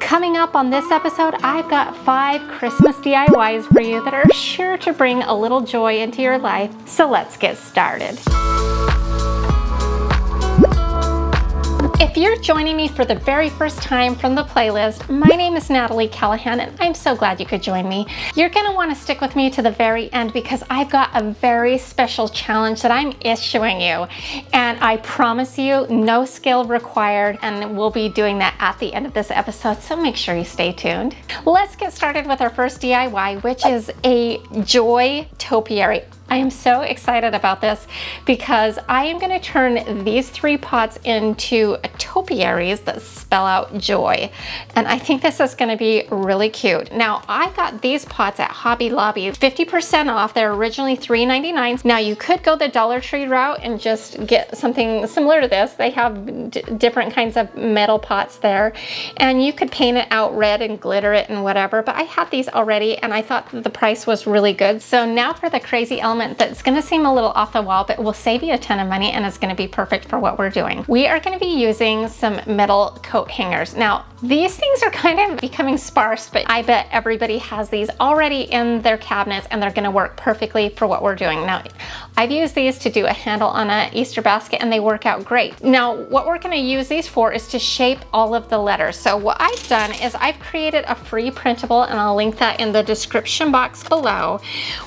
Coming up on this episode, I've got 5 Christmas DIYs for you that are sure to bring a little joy into your life. So let's get started. If you're joining me for the very first time from the playlist, my name is Natalie Callahan and I'm so glad you could join me. You're going to want to stick with me to the very end because I've got a very special challenge that I'm issuing you. And I promise you, no skill required, and we'll be doing that at the end of this episode, so make sure you stay tuned. Let's get started with our first DIY, which is a joy topiary. I am so excited about this because I am going to turn these 3 pots into topiaries that spell out joy. And I think this is going to be really cute. Now, I got these pots at Hobby Lobby, 50% off. They're originally $3.99. Now, you could go the Dollar Tree route and just get something similar to this. They have different kinds of metal pots there. And you could paint it out red and glitter it and whatever. But I had these already and I thought that the price was really good. So now for the crazy element that's going to seem a little off the wall, but will save you a ton of money and is going to be perfect for what we're doing. We are going to be using some metal coat hangers. Now, these things are kind of becoming sparse, but I bet everybody has these already in their cabinets and they're going to work perfectly for what we're doing. Now, I've used these to do a handle on an Easter basket and they work out great. Now, what we're going to use these for is to shape all of the letters. So what I've done is I've created a free printable, and I'll link that in the description box below,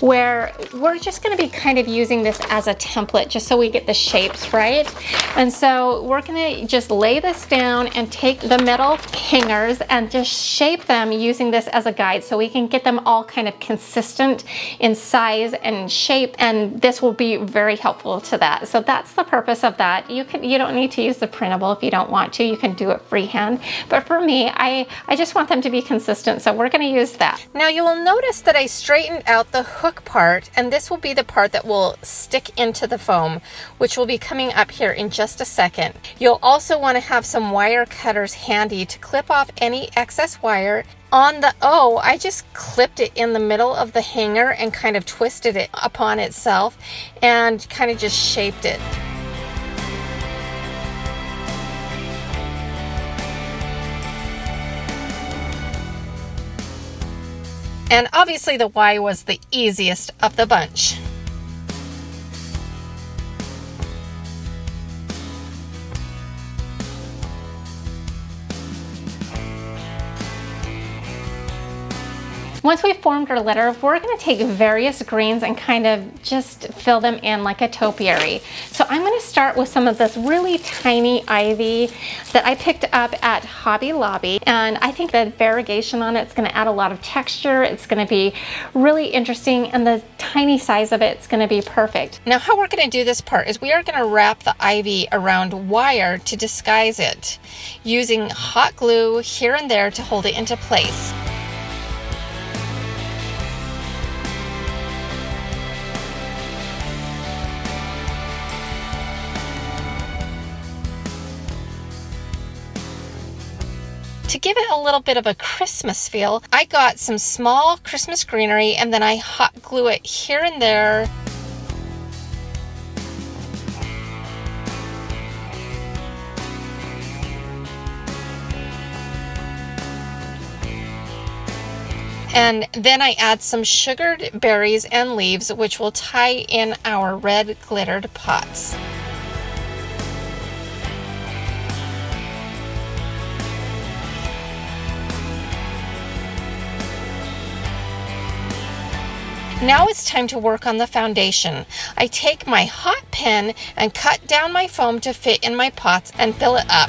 where we're just going to be kind of using this as a template just so we get the shapes right. And so we're going to just lay this down and take the metal hangers and just shape them using this as a guide so we can get them all kind of consistent in size and shape, and this will be very helpful to that. So that's the purpose of that. You don't need to use the printable if you don't want to. You can do it freehand, but for me, I just want them to be consistent, so we're going to use that. Now you will notice that I straightened out the hook part, and this will be the part that will stick into the foam, which will be coming up here in just a second. You'll also want to have some wire cutters handy to clip off any excess wire. On the O, I just clipped it in the middle of the hanger and kind of twisted it upon itself and kind of just shaped it. And obviously the Y was the easiest of the bunch. Once we've formed our letter, we're going to take various greens and kind of just fill them in like a topiary. So I'm going to start with some of this really tiny ivy that I picked up at Hobby Lobby, and I think the variegation on it's going to add a lot of texture. It's going to be really interesting, and the tiny size of it's going to be perfect. Now, how we're going to do this part is we are going to wrap the ivy around wire to disguise it, using hot glue here and there to hold it into place. To give it a little bit of a Christmas feel, I got some small Christmas greenery and then I hot glue it here and there. And then I add some sugared berries and leaves, which will tie in our red glittered pots. Now it's time to work on the foundation. I take my hot pen and cut down my foam to fit in my pots and fill it up.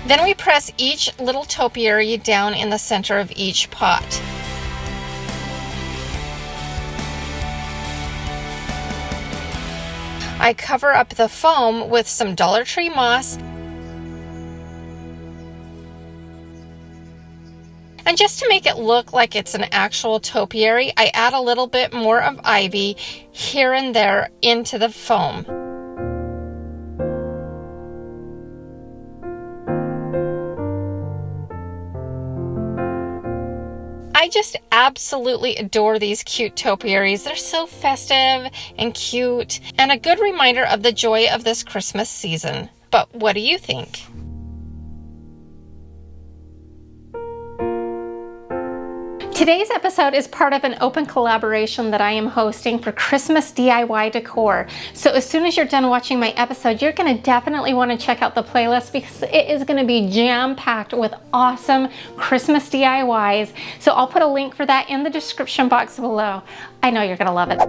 Then we press each little topiary down in the center of each pot. I cover up the foam with some Dollar Tree moss. And just to make it look like it's an actual topiary, I add a little bit more of ivy here and there into the foam. I just absolutely adore these cute topiaries. They're so festive and cute, and a good reminder of the joy of this Christmas season. But what do you think? Today's episode is part of an open collaboration that I am hosting for Christmas DIY decor. So as soon as you're done watching my episode, you're going to definitely want to check out the playlist because it is going to be jam-packed with awesome Christmas DIYs. So I'll put a link for that in the description box below. I know you're going to love it.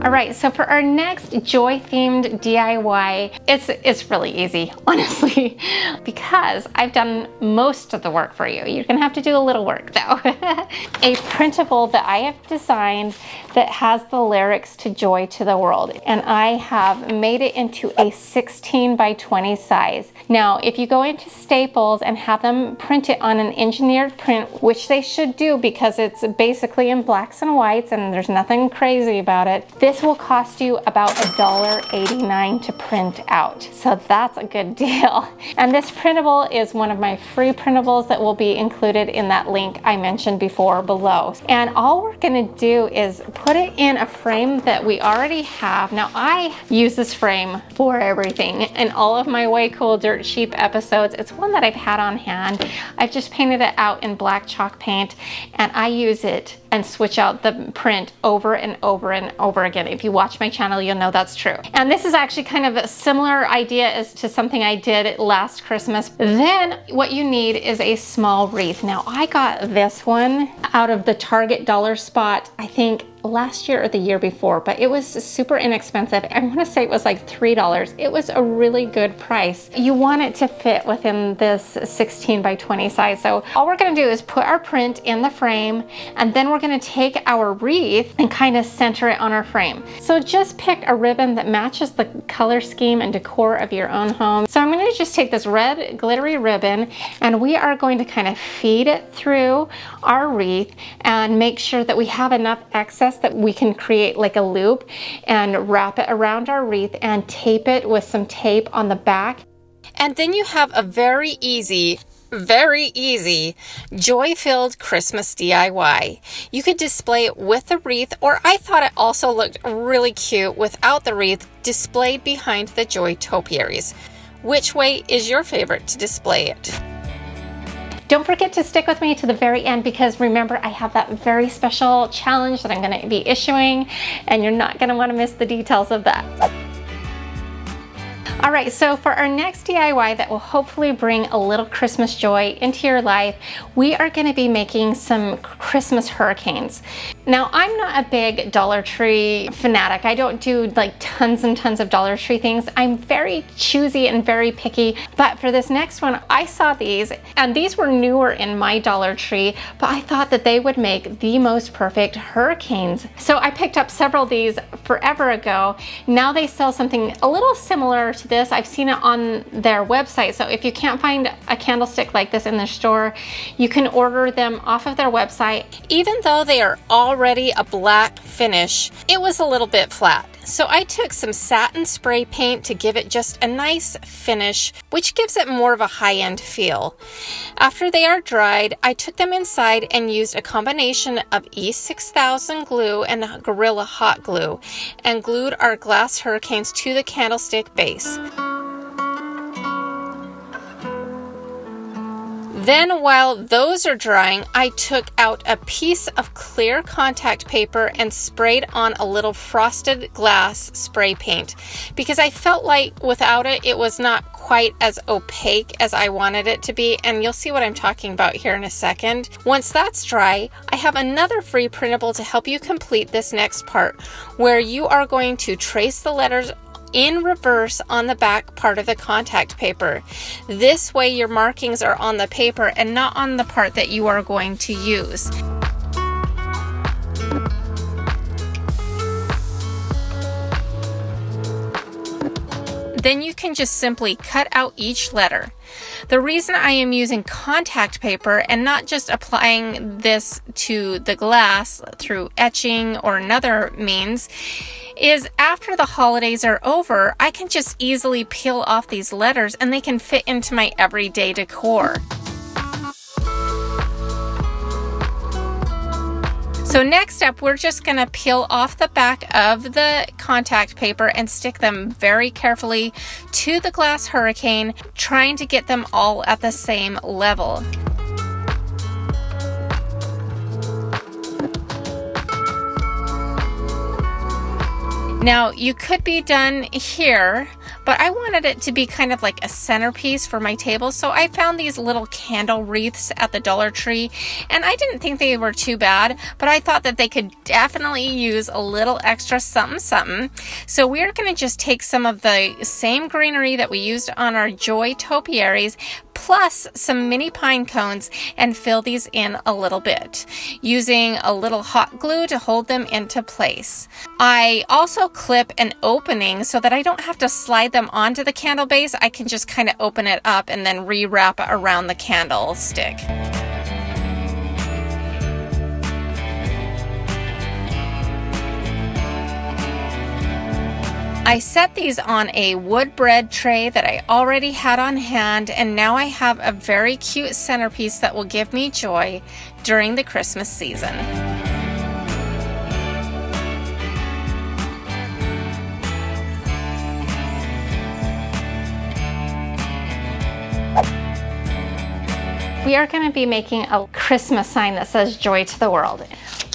All right, so for our next joy-themed DIY, it's really easy, honestly, because I've done most of the work for you. You're gonna have to do a little work though. A printable that I have designed that has the lyrics to Joy to the World, and I have made it into a 16 by 20 size. Now, if you go into Staples and have them print it on an engineered print, which they should do because it's basically in blacks and whites and there's nothing crazy about it, this will cost you about $1.89 to print out. So that's a good deal. And this printable is one of my free printables that will be included in that link I mentioned before below. And all we're gonna do is put it in a frame that we already have. Now I use this frame for everything. In all of my Way Cool Dirt Cheap episodes, it's one that I've had on hand. I've just painted it out in black chalk paint and I use it and switch out the print over and over and over again. If you watch my channel, you'll know that's true. And this is actually kind of a similar idea as to something I did last Christmas. Then what you need is a small wreath. Now I got this one out of the Target dollar spot, I think last year or the year before, but it was super inexpensive. I want to say it was like $3. It was a really good price. You want it to fit within this 16 by 20 size. So all we're going to do is put our print in the frame, and then we're going to take our wreath and kind of center it on our frame. So just pick a ribbon that matches the color scheme and decor of your own home. So I'm going to just take this red glittery ribbon and we are going to kind of feed it through our wreath and make sure that we have enough excess that we can create like a loop and wrap it around our wreath and tape it with some tape on the back. And then you have a very easy joy-filled Christmas DIY. You could display it with the wreath, or I thought it also looked really cute without the wreath displayed behind the Joy Topiaries. Which way is your favorite to display it? Don't forget to stick with me to the very end because remember, I have that very special challenge that I'm going to be issuing and you're not going to want to miss the details of that. All right, so for our next DIY that will hopefully bring a little Christmas joy into your life, we are going to be making some Christmas hurricanes. Now, I'm not a big Dollar Tree fanatic. I don't do like tons and tons of Dollar Tree things. I'm very choosy and very picky, but for this next one, I saw these, and these were newer in my Dollar Tree, but I thought that they would make the most perfect hurricanes. So I picked up several of these forever ago. Now they sell something a little similar to this. I've seen it on their website. So if you can't find a candlestick like this in their store, you can order them off of their website. Even though they are already a black finish, it was a little bit flat. So I took some satin spray paint to give it just a nice finish, which gives it more of a high-end feel. After they are dried, I took them inside and used a combination of E6000 glue and Gorilla Hot Glue and glued our glass hurricanes to the candlestick base. Then while those are drying, I took out a piece of clear contact paper and sprayed on a little frosted glass spray paint because I felt like without it, it was not quite as opaque as I wanted it to be, and you'll see what I'm talking about here in a second. Once that's dry, I have another free printable to help you complete this next part, where you are going to trace the letters in reverse on the back part of the contact paper. This way your markings are on the paper and not on the part that you are going to use. Then you can just simply cut out each letter. The reason I am using contact paper and not just applying this to the glass through etching or another means is after the holidays are over, I can just easily peel off these letters and they can fit into my everyday decor. So next up, we're just gonna peel off the back of the contact paper and stick them very carefully to the glass hurricane, trying to get them all at the same level. Now, you could be done here, but I wanted it to be kind of like a centerpiece for my table, so I found these little candle wreaths at the Dollar Tree, and I didn't think they were too bad, but I thought that they could definitely use a little extra something something. So we're going to just take some of the same greenery that we used on our Joy Topiaries, plus some mini pine cones, and fill these in a little bit, using a little hot glue to hold them into place. I also clip an opening so that I don't have to slide them onto the candle base. I can just kind of open it up and then rewrap it around the candlestick. I set these on a wood bread tray that I already had on hand, and now I have a very cute centerpiece that will give me joy during the Christmas season. We are going to be making a Christmas sign that says Joy to the World.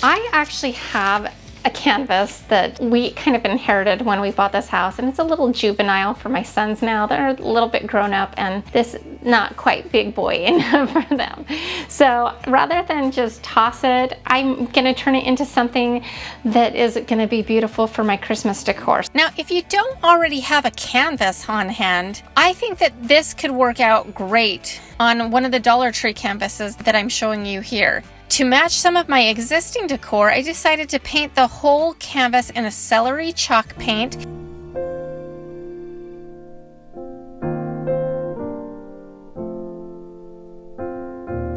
I actually have a canvas that we kind of inherited when we bought this house, and it's a little juvenile for my sons now. They're a little bit grown up, and this not quite big boy enough for them. So rather than just toss it, I'm gonna turn it into something that is gonna be beautiful for my Christmas decor. Now, if you don't already have a canvas on hand, I think that this could work out great on one of the Dollar Tree canvases that I'm showing you here. To match some of my existing decor, I decided to paint the whole canvas in a celery chalk paint.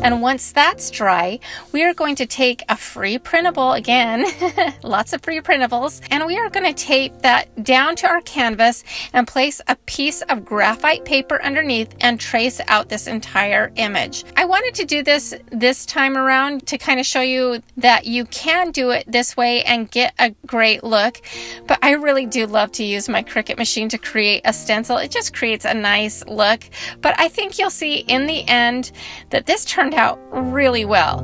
And once that's dry, we are going to take a free printable, again, lots of free printables, and we are going to tape that down to our canvas and place a piece of graphite paper underneath and trace out this entire image. I wanted to do this time around to kind of show you that you can do it this way and get a great look, but I really do love to use my Cricut machine to create a stencil. It just creates a nice look, but I think you'll see in the end that this turned out really well.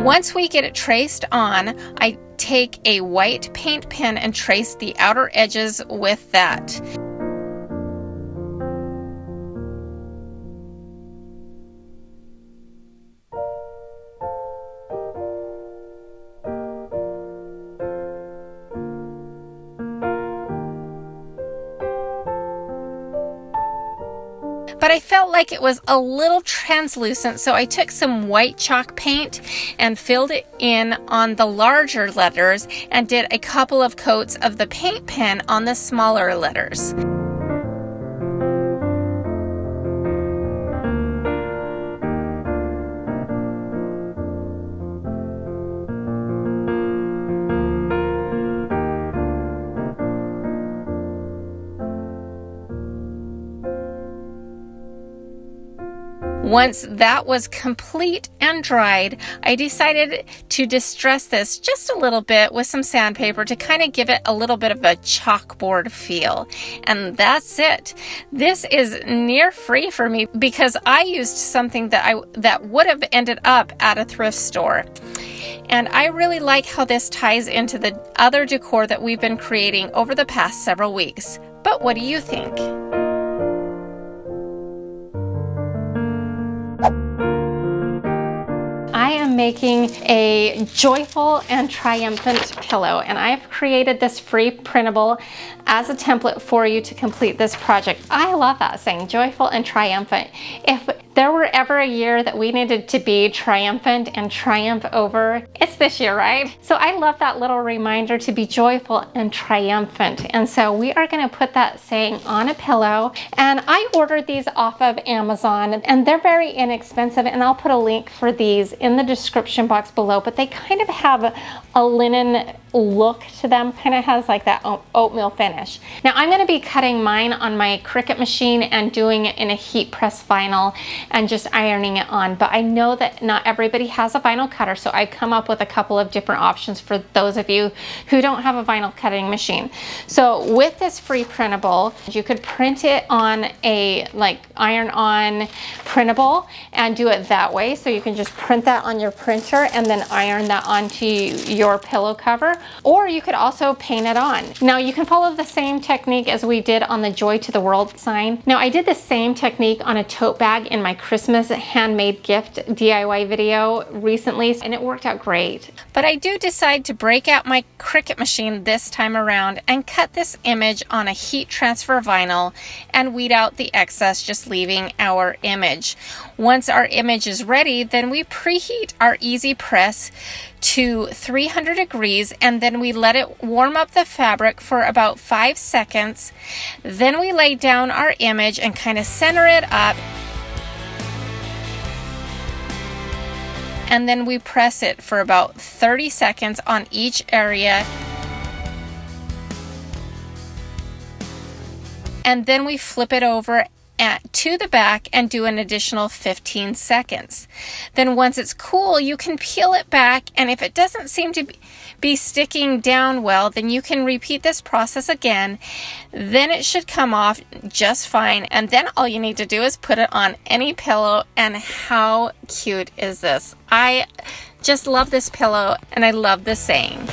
Once we get it traced on, I take a white paint pen and trace the outer edges with that. But I felt like it was a little translucent, so I took some white chalk paint and filled it in on the larger letters and did a couple of coats of the paint pen on the smaller letters. Once that was complete and dried, I decided to distress this just a little bit with some sandpaper to kind of give it a little bit of a chalkboard feel. And that's it. This is near free for me because I used something that would have ended up at a thrift store. And I really like how this ties into the other decor that we've been creating over the past several weeks. But what do you think? I am making a joyful and triumphant pillow, and I've created this free printable as a template for you to complete this project. I love that saying, joyful and triumphant. If there were ever a year that we needed to be triumphant and triumph over, it's this year, right? So I love that little reminder to be joyful and triumphant. And so we are going to put that saying on a pillow. And I ordered these off of Amazon, and they're very inexpensive, and I'll put a link for these in the description box below, but they kind of have a linen look to them, kind of has like that oatmeal finish. Now I'm going to be cutting mine on my Cricut machine and doing it in a heat press vinyl and just ironing it on, but I know that not everybody has a vinyl cutter, so I've come up with a couple of different options for those of you who don't have a vinyl cutting machine. So with this free printable, you could print it on a like iron-on printable and do it that way. So you can just print that on your printer and then iron that onto your pillow cover, or you could also paint it on. Now you can follow the same technique as we did on the Joy to the World sign. Now I did the same technique on a tote bag in my Christmas handmade gift DIY video recently, and it worked out great. But I do decide to break out my Cricut machine this time around and cut this image on a heat transfer vinyl and weed out the excess, just leaving our image. Once our image is ready, then we preheat our easy press to 300 degrees, and then we let it warm up the fabric for about 5 seconds. Then we lay down our image and kind of center it up, and then we press it for about 30 seconds on each area. And then we flip it over to the back and do an additional 15 seconds. Then once it's cool, you can peel it back, and if it doesn't seem to be sticking down well, then you can repeat this process again. Then it should come off just fine, and then all you need to do is put it on any pillow. And how cute is this? I just love this pillow, and I love this saying.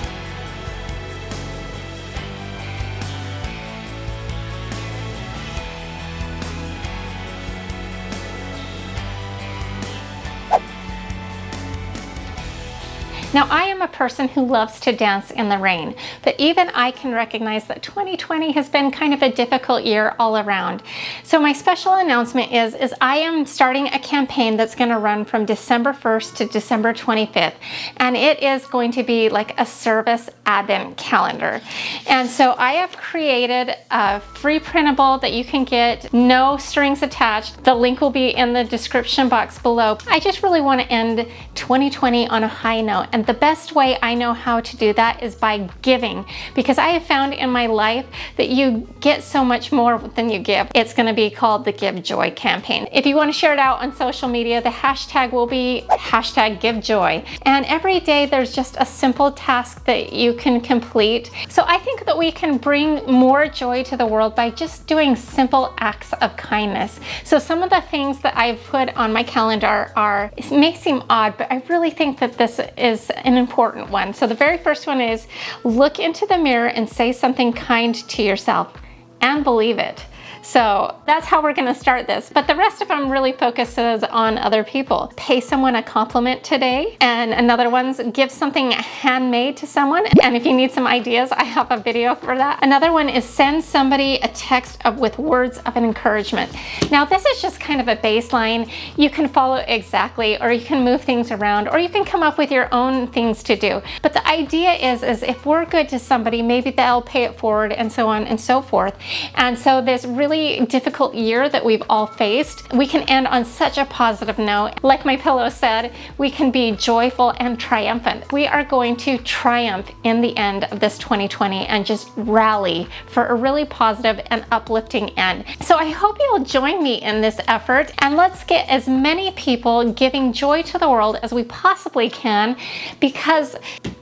Now, I am a person who loves to dance in the rain, but even I can recognize that 2020 has been kind of a difficult year all around. So my special announcement is I am starting a campaign that's going to run from December 1st to December 25th, and it is going to be like a service advent calendar. And so I have created a free printable that you can get, no strings attached. The link will be in the description box below. I just really want to end 2020 on a high note, and the best way I know how to do that is by giving, because I have found in my life that you get so much more than you give. It's going to be called the GIVEJOY campaign. If you want to share it out on social media, the hashtag will be #GiveJoy. And every day there's just a simple task that you can complete. So I think that we can bring more joy to the world by just doing simple acts of kindness. So some of the things that I've put on my calendar are, it may seem odd, but I really think that this is an important one. So the very first one is look into the mirror and say something kind to yourself and believe it. So that's how we're going to start this. But the rest of them really focuses on other people. Pay someone a compliment today. And another one's give something handmade to someone. And if you need some ideas, I have a video for that. Another one is send somebody a text with words of an encouragement. Now this is just kind of a baseline. You can follow exactly, or you can move things around, or you can come up with your own things to do. But the idea is if we're good to somebody, maybe they'll pay it forward, and so on and so forth. And so this really difficult year that we've all faced, we can end on such a positive note. Like my pillow said, we can be joyful and triumphant. We are going to triumph in the end of this 2020 and just rally for a really positive and uplifting end. So I hope you'll join me in this effort, and let's get as many people giving joy to the world as we possibly can, because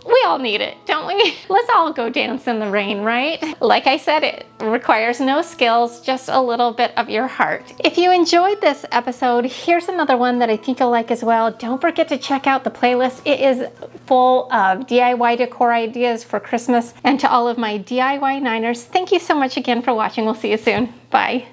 we all need it, don't we? Let's all go dance in the rain, right? Like I said, it requires no skills, just a little bit of your heart. If you enjoyed this episode, here's another one that I think you'll like as well. Don't forget to check out the playlist. It is full of DIY decor ideas for Christmas. And to all of my DIY Niners, thank you so much again for watching. We'll see you soon. Bye.